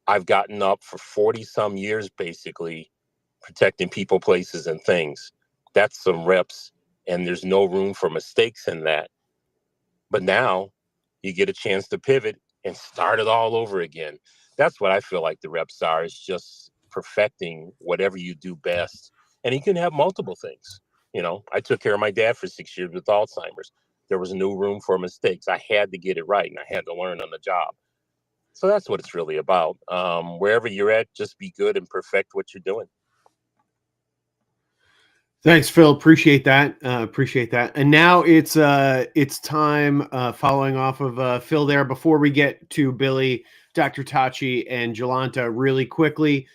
I've gotten up for 40 some years, basically protecting people, places, and things. That's some reps, and there's no room for mistakes in that. But now you get a chance to pivot and start it all over again. That's what I feel like the reps are, is just perfecting whatever you do best. And you can have multiple things. I took care of my dad for 6 years with Alzheimer's. There was no room for mistakes. I had to get it right, and I had to learn on the job. So that's what it's really about. Wherever you're at, just be good and perfect what you're doing. Thanks, Phil. Appreciate that. And now it's time, following off of Phil there. Before we get to Billy, Dr. Tachi, and Jolanta really quickly,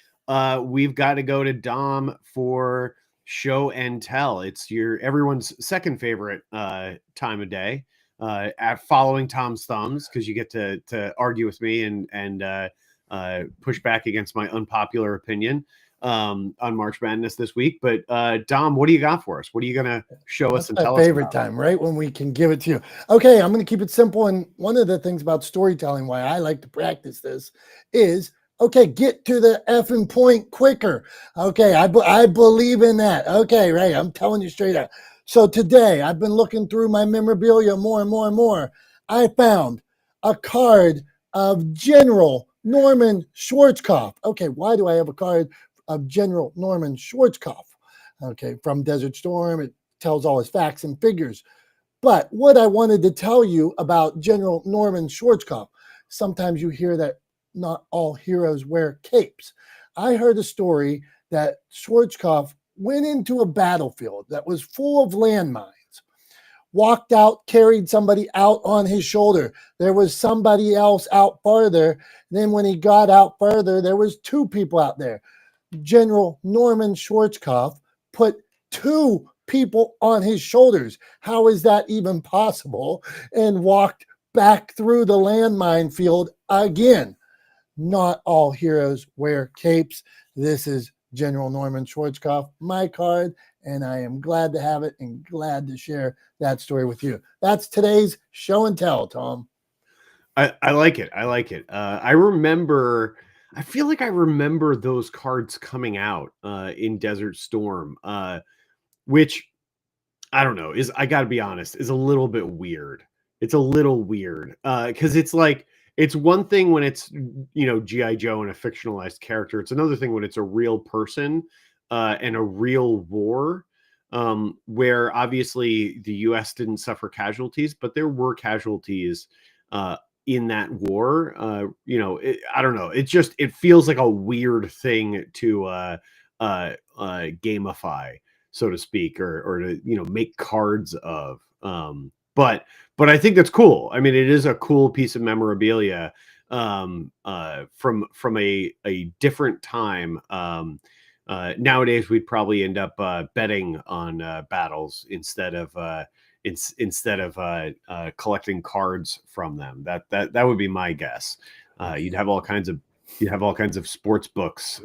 we've got to go to Dom for show and tell. It's everyone's second favorite time of day, following Tom's thumbs, because you get to argue with me and push back against my unpopular opinion on March Madness this week. But Dom, what do you got for us? What are you going to show us and tell us? Favorite time, right? When we can give it to you. Okay, I'm going to keep it simple. And one of the things about storytelling, why I like to practice this, is get to the effing point quicker. Okay, I believe in that. Okay, right. I'm telling you straight out. So today, I've been looking through my memorabilia more and more and more. I found a card of General Norman Schwarzkopf. Okay, why do I have a card of General Norman Schwarzkopf? Okay, from Desert Storm. It tells all his facts and figures. But what I wanted to tell you about General Norman Schwarzkopf, sometimes you hear that not all heroes wear capes. I heard a story that Schwarzkopf went into a battlefield that was full of landmines, walked out, carried somebody out on his shoulder. There was somebody else out farther. Then when he got out further, there was 2 people out there. General Norman Schwarzkopf put 2 people on his shoulders. How is that even possible? And walked back through the landmine field again. Not all heroes wear capes. This is General Norman Schwarzkopf, my card, and I am glad to have it and glad to share that story with you. That's today's show and tell, Tom. I like it. I like it. I feel like I remember those cards coming out in Desert Storm, which I don't know, I got to be honest, is a little bit weird. It's a little weird because it's like, it's one thing when it's, G.I. Joe and a fictionalized character. It's another thing when it's a real person and a real war, where obviously the U.S. didn't suffer casualties, but there were casualties in that war. I don't know. It feels like a weird thing to gamify, so to speak, or to make cards of. But I think that's cool. I mean, it is a cool piece of memorabilia from a different time. Nowadays, we'd probably end up betting on battles instead of collecting cards from them. That would be my guess. You'd have all kinds of sports books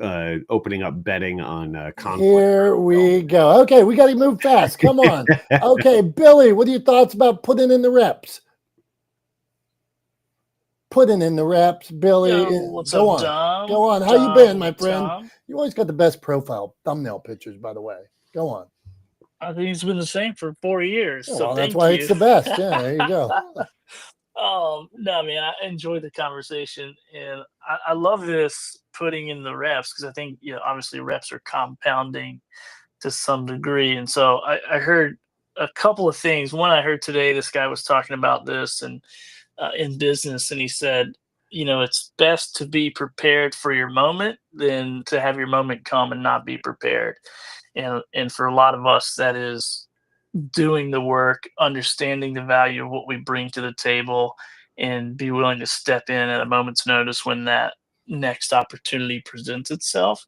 opening up betting on conflict. Here we go. Okay, we got to move fast. Come on. Okay, Billy, what are your thoughts about putting in the reps? Putting in the reps, Billy. Yo, what's Go up, on. Dom? Go on. How you been, my Dom, friend? Tom? You always got the best profile thumbnail pictures, by the way. Go on. I think it's been the same for 4 years. Oh, so well, thank that's why you. it's the best. Yeah, there you go. No, man, I enjoyed the conversation, and I love this putting in the reps because I think, obviously reps are compounding to some degree. And so I heard a couple of things. One, I heard today this guy was talking about this and in business, and he said, it's best to be prepared for your moment than to have your moment come and not be prepared. And for a lot of us, that is doing the work, understanding the value of what we bring to the table, and be willing to step in at a moment's notice when that next opportunity presents itself.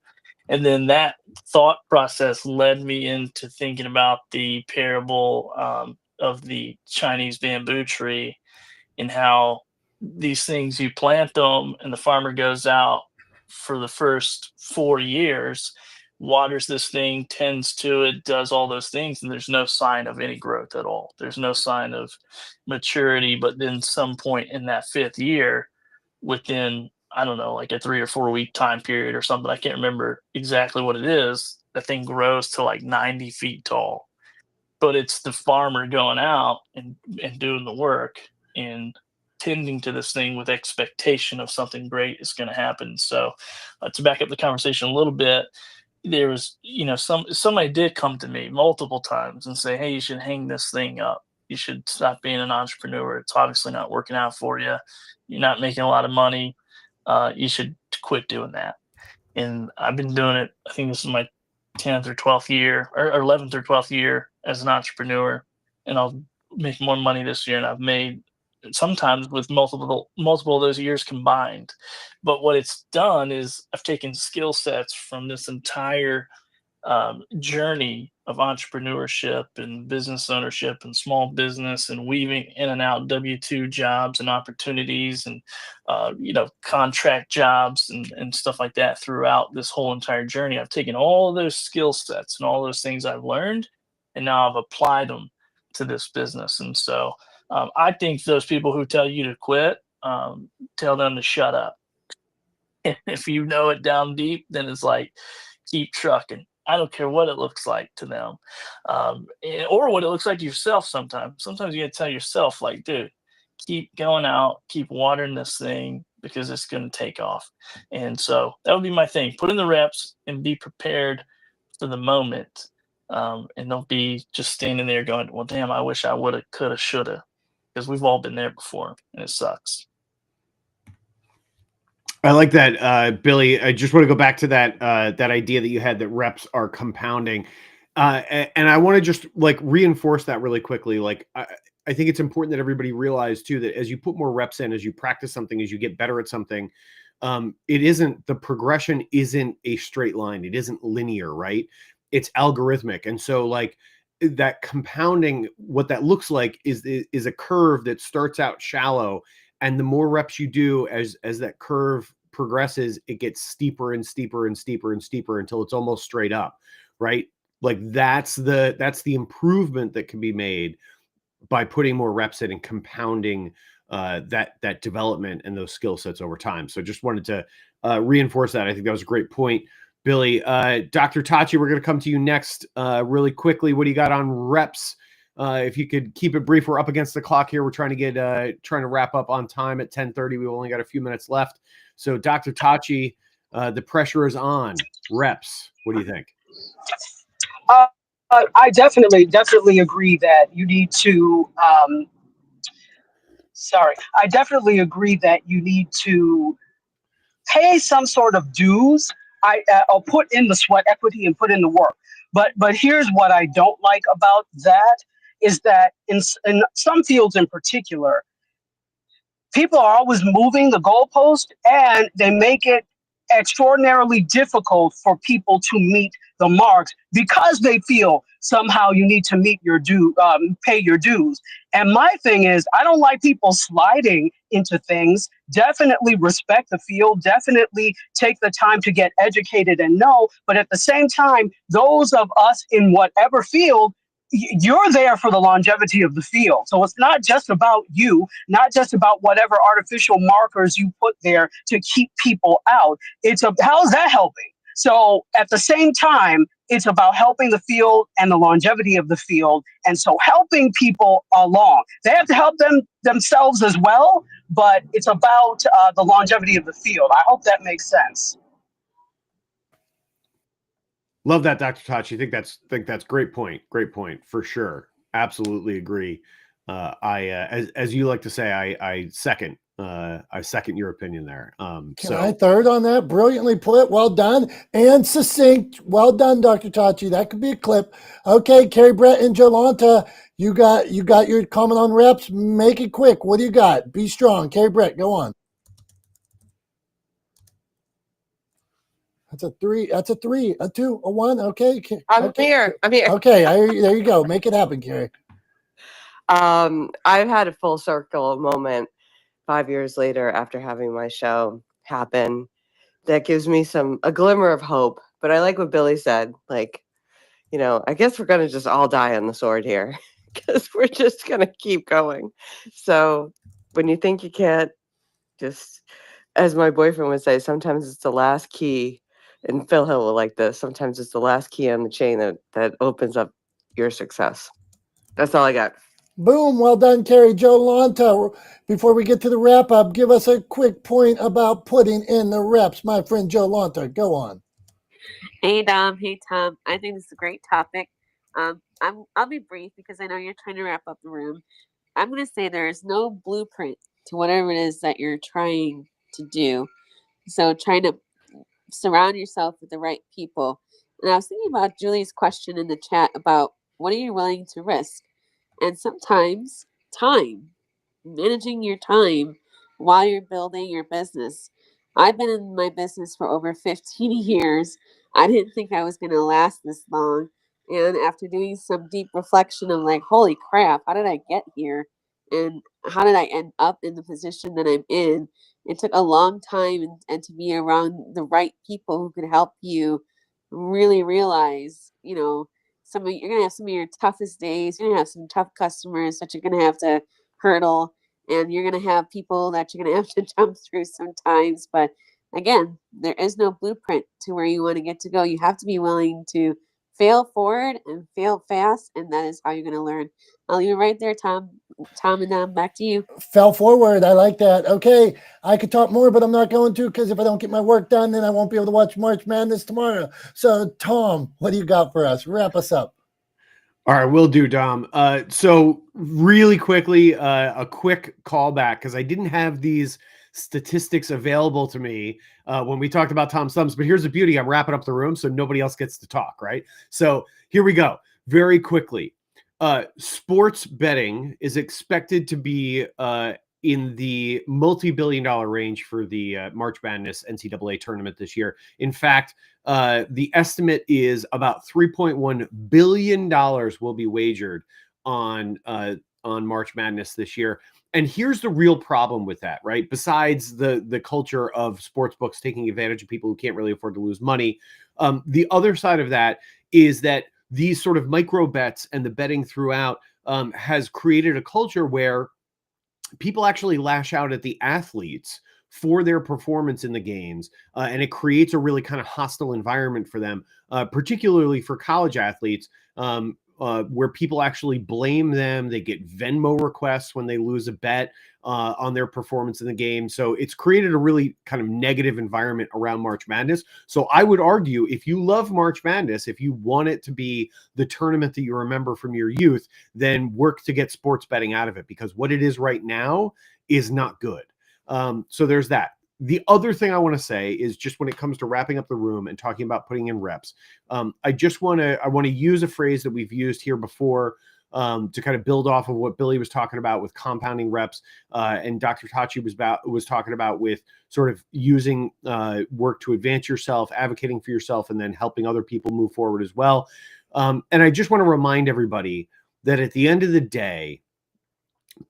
And then that thought process led me into thinking about the parable of the Chinese bamboo tree, and how these things, you plant them and the farmer goes out for the first 4 years, waters this thing, tends to it, does all those things, and there's no sign of any growth at all. There's no sign of maturity. But then some point in that 5th year, within, I don't know, like a 3 or 4 week time period or something, I can't remember exactly what it is, the thing grows to like 90 feet tall. But it's the farmer going out and doing the work and tending to this thing with expectation of something great is going to happen. So to back up the conversation a little bit, there was, somebody did come to me multiple times and say, hey, you should hang this thing up. You should stop being an entrepreneur. It's obviously not working out for you. You're not making a lot of money. You should quit doing that. And I've been doing it. I think this is my 10th or 12th year, or 11th or 12th year as an entrepreneur. And I'll make more money this year. And I've made sometimes with multiple of those years combined. But what it's done is I've taken skill sets from this entire journey of entrepreneurship and business ownership and small business, and weaving in and out W-2 jobs and opportunities and contract jobs and stuff like that throughout this whole entire journey. I've taken all of those skill sets and all those things I've learned, and now I've applied them to this business. And so I think those people who tell you to quit, tell them to shut up. And if you know it down deep, then it's like, keep trucking. I don't care what it looks like to them, or what it looks like to yourself. Sometimes you got to tell yourself, like, dude, keep going out, keep watering this thing, because it's going to take off. And so that would be my thing. Put in the reps and be prepared for the moment. And don't be just standing there going, well, damn, I wish I would have, could have, should have, because we've all been there before and it sucks. I like that, Billy. I just want to go back to that that idea that you had that reps are compounding, and I want to just like reinforce that really quickly. Like I think it's important that everybody realize too that as you put more reps in, as you practice something, as you get better at something, it isn't the progression isn't a straight line. It isn't linear, right? It's algorithmic, and so like that compounding, what that looks like is a curve that starts out shallow, and the more reps you do as that curve progresses, it gets steeper and steeper and steeper and steeper until it's almost straight up, right? Like that's the improvement that can be made by putting more reps in and compounding that development and those skill sets over time. So just wanted to reinforce that. I think that was a great point, Billy. Dr. Tachi, we're going to come to you next really quickly. What do you got on reps? If you could keep it brief, we're up against the clock here. We're trying to get trying to wrap up on time at 10:30. We've only got a few minutes left. So Dr. Tachi, the pressure is on. Reps. What do you think? I definitely agree that you need to. I definitely agree that you need to pay some sort of dues. I'll put in the sweat equity and put in the work. But here's what I don't like about that is that in some fields in particular, people are always moving the goalpost and they make it extraordinarily difficult for people to meet the marks because they feel somehow you need to meet your pay your dues. And my thing is, I don't like people sliding into things. Definitely respect the field, definitely take the time to get educated and know, but at the same time, those of us in whatever field, you're there for the longevity of the field. So it's not just about you, not just about whatever artificial markers you put there to keep people out. How's that helping? So at the same time, it's about helping the field and the longevity of the field. And so helping people along. They have to help themselves as well, but it's about the longevity of the field. I hope that makes sense. Love that, Dr. Tachi. Think that's great point. Great point for sure. Absolutely agree. As you like to say, I second your opinion there. Can I third on that? Brilliantly put. Well done and succinct. Well done, Dr. Tachi. That could be a clip. Okay, Carrie, Brett, and Jolanta, you got your comment on reps. Make it quick. What do you got? Be strong. Carrie, Brett, go on. That's a 3. That's a 3. A 2. A 1. Okay. I'm here. Okay. There you go. Make it happen, Carrie. I've had a full circle moment 5 years later after having my show happen. That gives me a glimmer of hope. But I like what Billy said. Like, I guess we're going to just all die on the sword here because we're just going to keep going. So when you think you can't, just, as my boyfriend would say, sometimes it's the last key. And Phil Hill will like this. Sometimes it's the last key on the chain that opens up your success. That's all I got. Boom. Well done, Carrie. Jolanta, before we get to the wrap up, give us a quick point about putting in the reps. My friend Jolanta, go on. Hey, Dom. Hey, Tom. I think this is a great topic. I'll be brief because I know you're trying to wrap up the room. I'm going to say there is no blueprint to whatever it is that you're trying to do. So trying to surround yourself with the right people. And I was thinking about Julie's question in the chat about what are you willing to risk? And sometimes managing your time while you're building your business. I've been in my business for over 15 years. I didn't think I was going to last this long. And after doing some deep reflection of like, holy crap, how did I get here? And how did I end up in the position that I'm in? It took a long time and to be around the right people who could help you really realize, you're going to have some of your toughest days. You're going to have some tough customers that you're going to have to hurdle, and you're going to have people that you're going to have to jump through sometimes. But again, there is no blueprint to where you want to get to go. You have to be willing to fail forward and fail fast, and that is how you're going to learn. I'll leave it right there, Tom. Tom and Dom, back to you. Fell forward. I like that. Okay. I could talk more, but I'm not going to because if I don't get my work done, then I won't be able to watch March Madness tomorrow. So, Tom, what do you got for us? Wrap us up. All right, will do, Dom. So really quickly, a quick callback because I didn't have these statistics available to me when we talked about Tom's thumbs. But here's the beauty. I'm wrapping up the room so nobody else gets to talk, right? So here we go. Very quickly. Sports betting is expected to be in the multi-billion-dollar range for the March Madness NCAA tournament this year. In fact, the estimate is about $3.1 billion will be wagered on March Madness this year. And here's the real problem with that, right? Besides the culture of sports books taking advantage of people who can't really afford to lose money, the other side of that is that these sort of micro bets and the betting throughout has created a culture where people actually lash out at the athletes for their performance in the games. And it creates a really kind of hostile environment for them, particularly for college athletes, where people actually blame them. They get Venmo requests when they lose a bet on their performance in the game. So it's created a really kind of negative environment around March Madness. So I would argue, if you love March Madness, if you want it to be the tournament that you remember from your youth, then work to get sports betting out of it, because what it is right now is not good. So there's that. The other thing I want to say is, just when it comes to wrapping up the room and talking about putting in reps, I want to use a phrase that we've used here before to kind of build off of what Billy was talking about with compounding reps, and Dr. Tachi was talking about with sort of using work to advance yourself, advocating for yourself, and then helping other people move forward as well. And I just want to remind everybody that at the end of the day,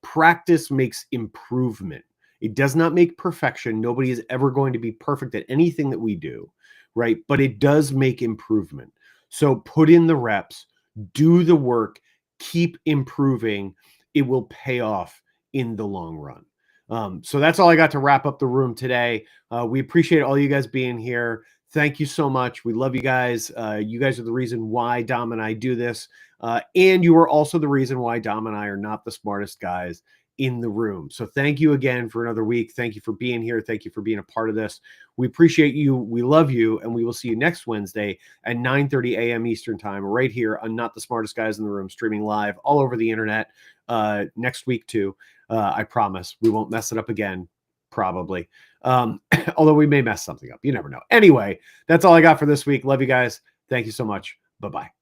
practice makes improvement. It does not make perfection. Nobody is ever going to be perfect at anything that we do, right? But it does make improvement. So put in the reps, do the work, keep improving. It will pay off in the long run. So that's all I got to wrap up the room today. We appreciate all you guys being here. Thank you so much. We love you guys. You guys are the reason why Dom and I do this. And you are also the reason why Dom and I are not the smartest guys in the room. So thank you again for another week. Thank you for being here. Thank you for being a part of this. We appreciate you. We love you. And we will see you next Wednesday at 9:30 a.m. Eastern time, right here on Not the Smartest Guys in the Room, streaming live all over the internet next week too. I promise we won't mess it up again, probably. Although we may mess something up. You never know. Anyway, that's all I got for this week. Love you guys. Thank you so much. Bye-bye.